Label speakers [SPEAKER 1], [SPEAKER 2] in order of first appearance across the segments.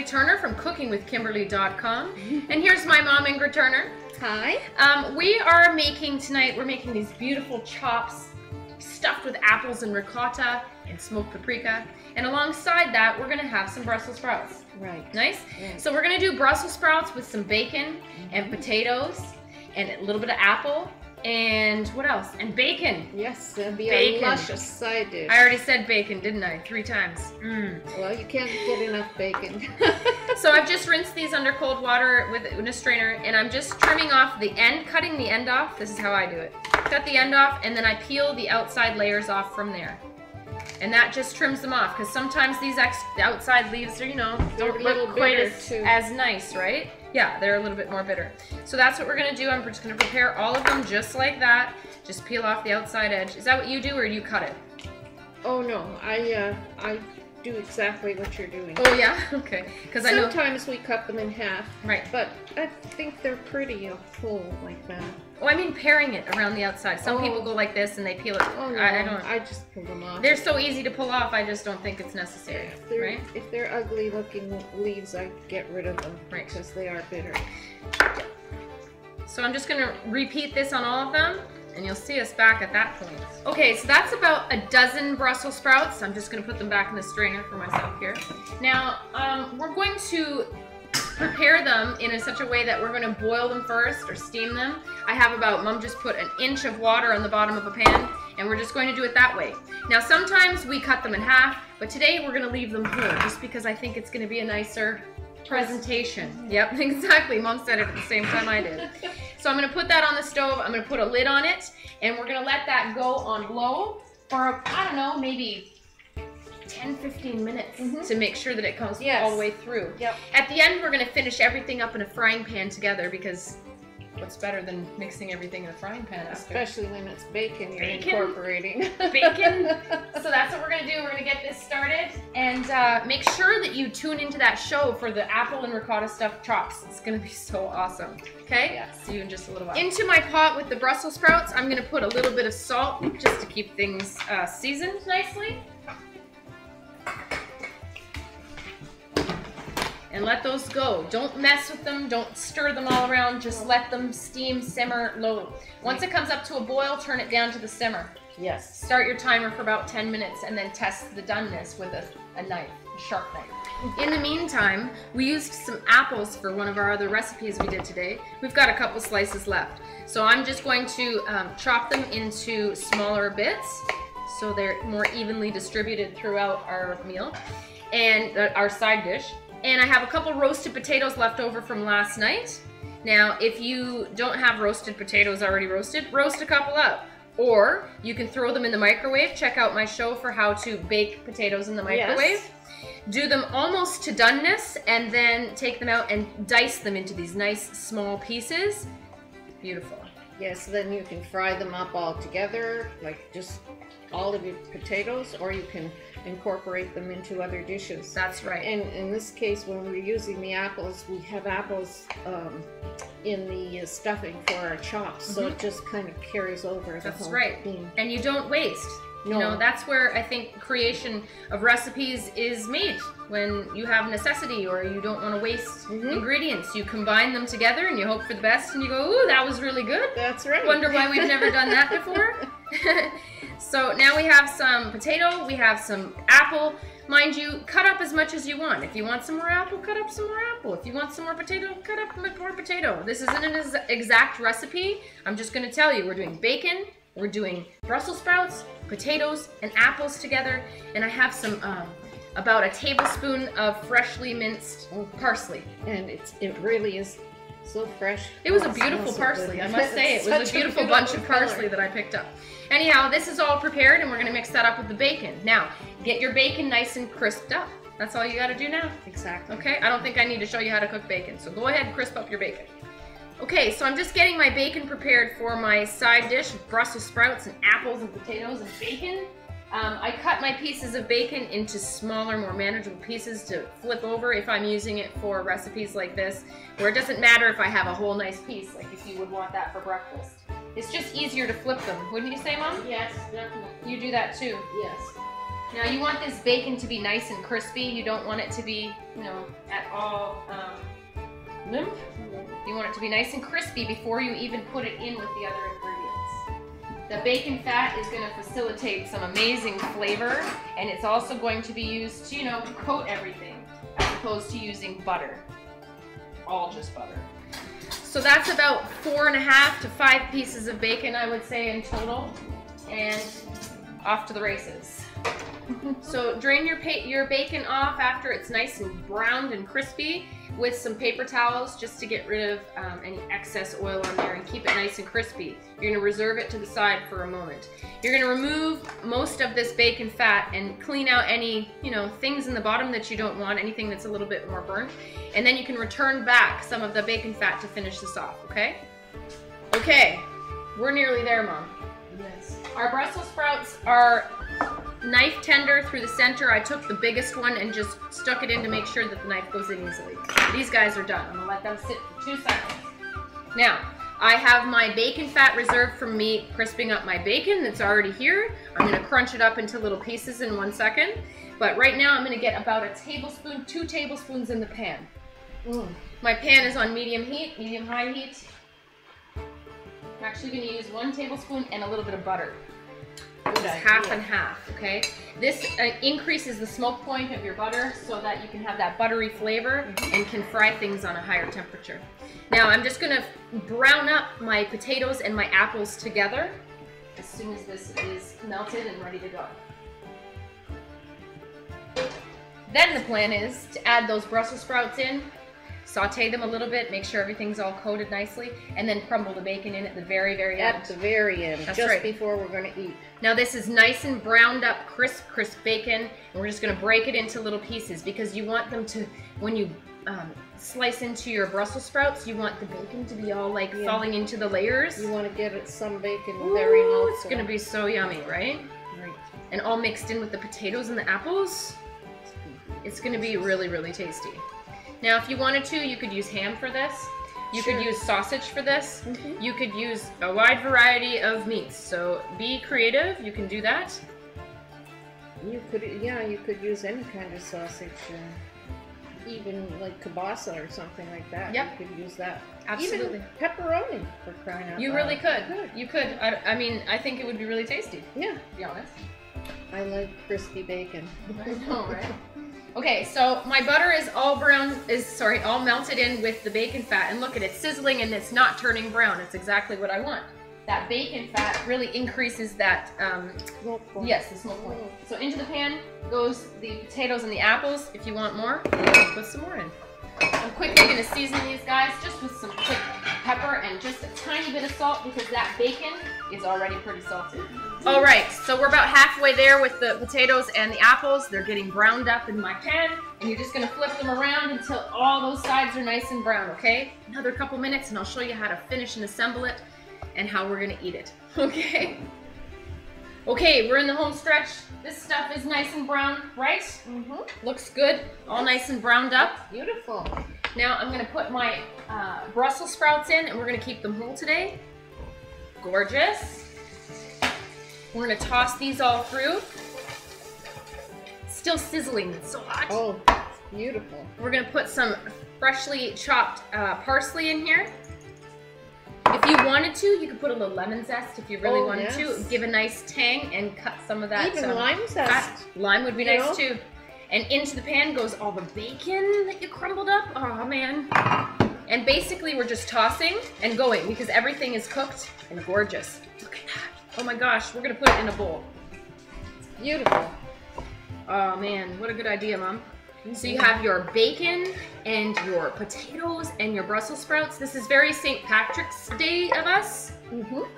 [SPEAKER 1] Kimberly Turner from cookingwithkimberly.com. And here's my mom, Ingrid Turner.
[SPEAKER 2] Hi.
[SPEAKER 1] We are making tonight, we're making these beautiful chops stuffed with apples and ricotta and smoked paprika. And alongside that, we're gonna have some Brussels sprouts.
[SPEAKER 2] Right.
[SPEAKER 1] Nice?
[SPEAKER 2] Right.
[SPEAKER 1] So we're gonna do Brussels sprouts with some bacon and potatoes and a little bit of apple. And what else? And bacon.
[SPEAKER 2] Yes, that'd be
[SPEAKER 1] Bacon.
[SPEAKER 2] a luscious side dish.
[SPEAKER 1] I already said bacon, didn't I? 3 times.
[SPEAKER 2] Well, you can't get enough bacon.
[SPEAKER 1] So I've just rinsed these under cold water in a strainer, and I'm just trimming off the end, cutting the end off. This is how I do it. Cut the end off, and then I peel the outside layers off from there. And that just trims them off, because sometimes these outside leaves are, you know, don't look quite as nice, right? Yeah, they're a little bit more bitter. So that's what we're gonna do. I'm just gonna prepare all of them just like that. Just peel off the outside edge. Is that what you do, or do you cut it?
[SPEAKER 2] Oh no, I do exactly what you're doing.
[SPEAKER 1] Oh yeah? Okay. Because I know
[SPEAKER 2] sometimes we cut them in half.
[SPEAKER 1] Right.
[SPEAKER 2] But I think they're pretty full like that.
[SPEAKER 1] Oh, I mean paring it around the outside. Some people go like this and they peel it.
[SPEAKER 2] Oh no, I just pull them off.
[SPEAKER 1] They're so easy to pull off, I just don't think it's necessary, right?
[SPEAKER 2] If they're ugly looking leaves, I get rid of them,
[SPEAKER 1] right?
[SPEAKER 2] Because they are bitter.
[SPEAKER 1] So I'm just gonna repeat this on all of them, and you'll see us back at that point. Okay, so that's about a dozen Brussels sprouts. I'm just gonna put them back in the strainer for myself here. Now, we're going to prepare them in such a way that we're going to boil them first or steam them. I have Mom just put an inch of water on the bottom of a pan, and we're just going to do it that way. Now sometimes we cut them in half, but today we're going to leave them whole just because I think it's going to be a nicer presentation. Yep, exactly. Mom said it at the same time I did. So I'm going to put that on the stove. I'm going to put a lid on it, and we're going to let that go on low for, I don't know, maybe 10-15 minutes to make sure that it comes all the way through. Yep. At the end, we're going to finish everything up in a frying pan together, because what's better than mixing everything in a frying pan?
[SPEAKER 2] Especially when it's bacon you're incorporating.
[SPEAKER 1] Bacon. So that's what we're going to do. We're going to get this started, and make sure that you tune into that show for the apple and ricotta stuffed chops. It's going to be so awesome. Okay? Yeah. See you in just a little while. Into my pot with the Brussels sprouts, I'm going to put a little bit of salt just to keep things seasoned nicely. And let those go. Don't mess with them. Don't stir them all around. Just let them steam, simmer low. Once it comes up to a boil, turn it down to the simmer.
[SPEAKER 2] Yes.
[SPEAKER 1] Start your timer for about 10 minutes and then test the doneness with a knife, a sharp knife. In the meantime, we used some apples for one of our other recipes we did today. We've got a couple slices left. So I'm just going to chop them into smaller bits so they're more evenly distributed throughout our meal and our side dish. And I have a couple roasted potatoes left over from last night. Now, if you don't have roasted potatoes already roasted, roast a couple up. Or you can throw them in the microwave. Check out my show for how to bake potatoes in the microwave. Yes. Do them almost to doneness, and then take them out and dice them into these nice small pieces. Beautiful.
[SPEAKER 2] Yes, then you can fry them up all together, like just all of your potatoes, or you can incorporate them into other dishes.
[SPEAKER 1] That's right.
[SPEAKER 2] And in this case, when we're using the apples, we have apples in the stuffing for our chops, so it just kind of carries over the whole thing.
[SPEAKER 1] And you don't waste.
[SPEAKER 2] No.
[SPEAKER 1] You know, that's where I think creation of recipes is made. When you have necessity or you don't want to waste ingredients, you combine them together and you hope for the best, and you go, ooh, that was really good.
[SPEAKER 2] That's right.
[SPEAKER 1] Wonder why we've never done that before. So now we have some potato, we have some apple. Mind you, cut up as much as you want. If you want some more apple, cut up some more apple. If you want some more potato, cut up more potato. This isn't an exact recipe. I'm just going to tell you, we're doing bacon, we're doing Brussels sprouts, potatoes, and apples together. And I have some, about a tablespoon of freshly minced parsley.
[SPEAKER 2] And it really is so fresh.
[SPEAKER 1] It was a beautiful parsley, I must say. It was a beautiful bunch of parsley that I picked up. Anyhow, this is all prepared, and we're going to mix that up with the bacon. Now, get your bacon nice and crisped up. That's all you got to do now.
[SPEAKER 2] Exactly.
[SPEAKER 1] Okay? I don't think I need to show you how to cook bacon, so go ahead and crisp up your bacon. Okay, so I'm just getting my bacon prepared for my side dish of Brussels sprouts and apples and potatoes and bacon. I cut my pieces of bacon into smaller, more manageable pieces to flip over if I'm using it for recipes like this, where it doesn't matter if I have a whole nice piece, like if you would want that for breakfast. It's just easier to flip them, wouldn't you say, Mom?
[SPEAKER 2] Yes, definitely.
[SPEAKER 1] You do that too?
[SPEAKER 2] Yes.
[SPEAKER 1] Now you want this bacon to be nice and crispy. You don't want it to be, you know, at all limp. You want it to be nice and crispy before you even put it in with the other ingredients. The bacon fat is going to facilitate some amazing flavor, and it's also going to be used to, you know, coat everything, as opposed to using butter. All just butter. So that's about 4.5 to 5 pieces of bacon, I would say, in total, and off to the races. So drain your bacon off after it's nice and browned and crispy with some paper towels just to get rid of any excess oil on there and keep it nice and crispy. You're going to reserve it to the side for a moment. You're going to remove most of this bacon fat and clean out any, you know, things in the bottom that you don't want, anything that's a little bit more burnt. And then you can return back some of the bacon fat to finish this off, okay? Okay, we're nearly there, Mom.
[SPEAKER 2] Yes.
[SPEAKER 1] Our Brussels sprouts are knife tender through the center. I took the biggest one and just stuck it in to make sure that the knife goes in easily. These guys are done. I'm gonna let them sit for 2 seconds. Now, I have my bacon fat reserved for me crisping up my bacon that's already here. I'm gonna crunch it up into little pieces in 1 second. But right now I'm gonna get about a tablespoon, 2 tablespoons in the pan. My pan is on medium heat, medium-high heat. I'm actually gonna use 1 tablespoon and a little bit of butter. It's half and half, okay? This increases the smoke point of your butter so that you can have that buttery flavor and can fry things on a higher temperature. Now I'm just gonna brown up my potatoes and my apples together as soon as this is melted and ready to go. Then the plan is to add those Brussels sprouts in, saute them a little bit, make sure everything's all coated nicely, and then crumble the bacon in at the very, very end.
[SPEAKER 2] At the very end,
[SPEAKER 1] That's
[SPEAKER 2] just
[SPEAKER 1] right.
[SPEAKER 2] Before we're going to eat.
[SPEAKER 1] Now this is nice and browned up, crisp bacon, and we're just going to break it into little pieces because you want them to, when you slice into your Brussels sprouts, you want the bacon to be all like falling into the layers.
[SPEAKER 2] You want to get it some bacon very mouthful.
[SPEAKER 1] It's going to be so yummy, right?
[SPEAKER 2] Right.
[SPEAKER 1] And all mixed in with the potatoes and the apples. It's going to be really, really tasty. Now, if you wanted to, you could use ham for this. You could use sausage for this. You could use a wide variety of meats. So be creative. You can do that.
[SPEAKER 2] You could, you could use any kind of sausage, even like kielbasa or something like that.
[SPEAKER 1] Yep.
[SPEAKER 2] You could use that.
[SPEAKER 1] Absolutely.
[SPEAKER 2] Even pepperoni, for crying out loud.
[SPEAKER 1] You really could. You could. I mean, I think it would be really tasty.
[SPEAKER 2] Yeah.
[SPEAKER 1] To be honest.
[SPEAKER 2] I like crispy bacon.
[SPEAKER 1] I know, right? Okay, so my butter is all all melted in with the bacon fat, and look at it sizzling and it's not turning brown. It's exactly what I want. That bacon fat really increases that,
[SPEAKER 2] smoke point.
[SPEAKER 1] Yes, the smoke point. So into the pan goes the potatoes and the apples. If you want more, put some more in. I'm quickly gonna season these guys just with some quick pepper and just a tiny bit of salt because that bacon is already pretty salty. All right, so we're about halfway there with the potatoes and the apples. They're getting browned up in my pan, and you're just gonna flip them around until all those sides are nice and brown, okay? Another couple minutes and I'll show you how to finish and assemble it and how we're gonna eat it, okay? Okay, we're in the home stretch. This stuff is nice and brown, right? Looks good, all nice and browned up.
[SPEAKER 2] Beautiful.
[SPEAKER 1] Now I'm gonna put my Brussels sprouts in and we're gonna keep them whole today. Gorgeous. We're gonna toss these all through. It's still sizzling, it's so hot.
[SPEAKER 2] Oh, beautiful.
[SPEAKER 1] We're gonna put some freshly chopped parsley in here. If you wanted to, you could put a little lemon zest if you really wanted to. Give a nice tang and cut some of that.
[SPEAKER 2] Even lime zest.
[SPEAKER 1] Lime would be nice too. And into the pan goes all the bacon that you crumbled up. Oh man. And basically we're just tossing and going because everything is cooked and gorgeous. Look at that. Oh my gosh, we're gonna put it in a bowl.
[SPEAKER 2] It's beautiful.
[SPEAKER 1] Oh man, what a good idea, Mom. So you have your bacon and your potatoes and your Brussels sprouts. This is very St. Patrick's Day of us,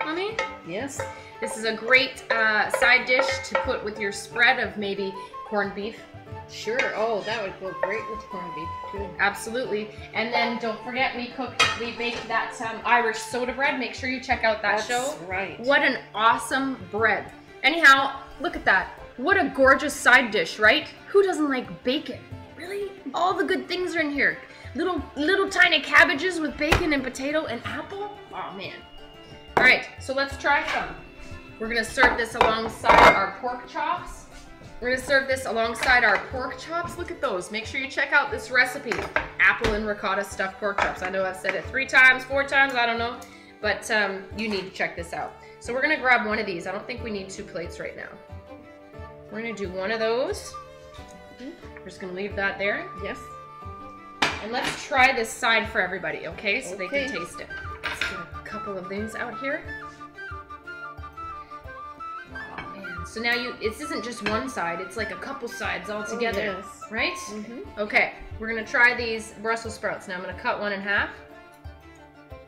[SPEAKER 1] Mommy.
[SPEAKER 2] Yes.
[SPEAKER 1] This is a great side dish to put with your spread of maybe corned beef.
[SPEAKER 2] Sure. Oh, that would go great with corned beef too.
[SPEAKER 1] Absolutely. And then don't forget we baked that Irish soda bread. Make sure you check out that show.
[SPEAKER 2] That's right.
[SPEAKER 1] What an awesome bread. Anyhow, look at that. What a gorgeous side dish, right? Who doesn't like bacon? Really? All the good things are in here. Little tiny cabbages with bacon and potato and apple. Oh man. All right, so let's try some. We're gonna serve this alongside our pork chops. We're gonna serve this alongside our pork chops. Look at those. Make sure you check out this recipe. Apple and ricotta stuffed pork chops. I know I've said it 3 times, 4 times, I don't know. But you need to check this out. So we're gonna grab one of these. I don't think we need 2 plates right now. We're gonna do one of those. We're just gonna leave that there.
[SPEAKER 2] Yes.
[SPEAKER 1] And let's try this side for everybody, okay? So they can taste it. Let's get a couple of these out here. So now this isn't just one side, it's like a couple sides all together, right? Okay, we're gonna try these Brussels sprouts. Now I'm gonna cut one in half.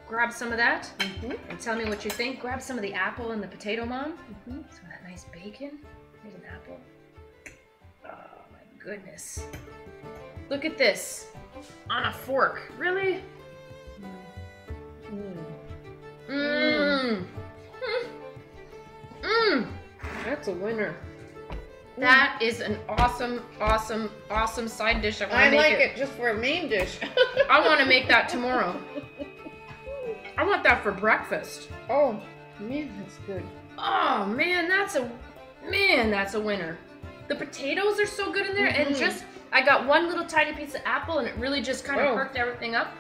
[SPEAKER 1] Grab some of that, and tell me what you think. Grab some of the apple and the potato, Mom. Some of that nice bacon. Here's an apple. Oh my goodness. Look at this, on a fork. Really?
[SPEAKER 2] That's a winner.
[SPEAKER 1] That is an awesome, awesome, awesome side dish.
[SPEAKER 2] I like it just for a main dish.
[SPEAKER 1] I want to make that tomorrow. I want that for breakfast.
[SPEAKER 2] Oh, man, that's good.
[SPEAKER 1] Oh, man, that's a winner. The potatoes are so good in there, and I got one little tiny piece of apple, and it really just kind of perked everything up.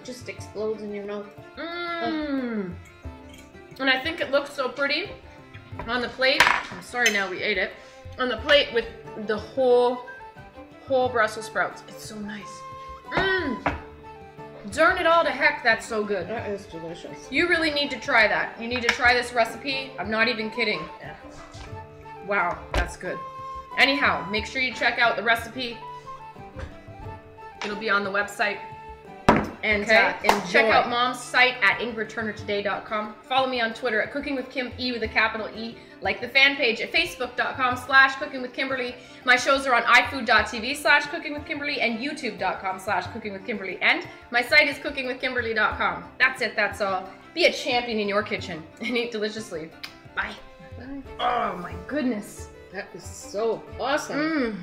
[SPEAKER 2] Just explodes in your mouth.
[SPEAKER 1] And I think it looks so pretty on the plate. I'm sorry, now we ate it. On the plate with the whole Brussels sprouts. It's so nice. Darn it all to heck, that's so good.
[SPEAKER 2] That is delicious.
[SPEAKER 1] You really need to try that. You need to try this recipe. I'm not even kidding. Wow, that's good. Anyhow, make sure you check out the recipe. It'll be on the website. And check out Mom's site at ingridturnertoday.com. Follow me on Twitter at cookingwithkime with a capital E. Like the fan page at facebook.com/cookingwithkimberly. My shows are on ifood.tv/cookingwithkimberly and youtube.com/cookingwithkimberly. And my site is cookingwithkimberly.com. That's it, that's all. Be a champion in your kitchen and eat deliciously. Bye.
[SPEAKER 2] Bye.
[SPEAKER 1] Oh my goodness.
[SPEAKER 2] That was so awesome.